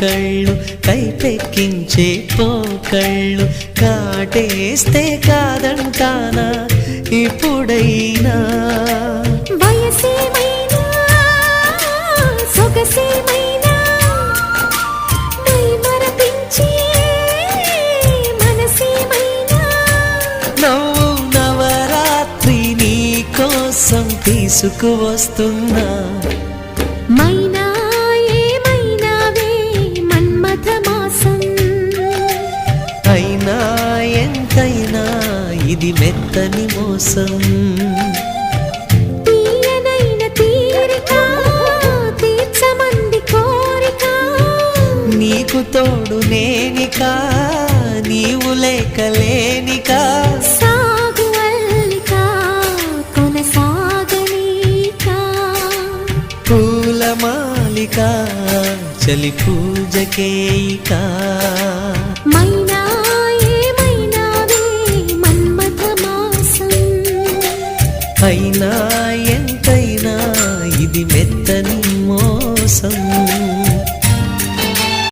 కళ్ళు కైపెక్కించే పోకళ్ళు కాటేస్తే కాదంటానా ఇప్పుడైనా వయసేమైనా సొగసేమైనా మరపించే మనసేమైనా నవ్వు నవరాత్రి నీ కోసం తీసుకువస్తున్నా మైనా ఏమైనావే మన్మథ మాసం అయినా ఎంతైనా ఇది మెత్తని మోసం తీయనైన తీరిక తీర్చమంది కోరిక నీకు తోడు నేనిక నీవు లేకలేనిక సాగు అల్లిక కొనసాగనీక పూలమాలిక చలి పూజకేయిక మైనా ఏమైనావే మన్మథ మాసం అయినా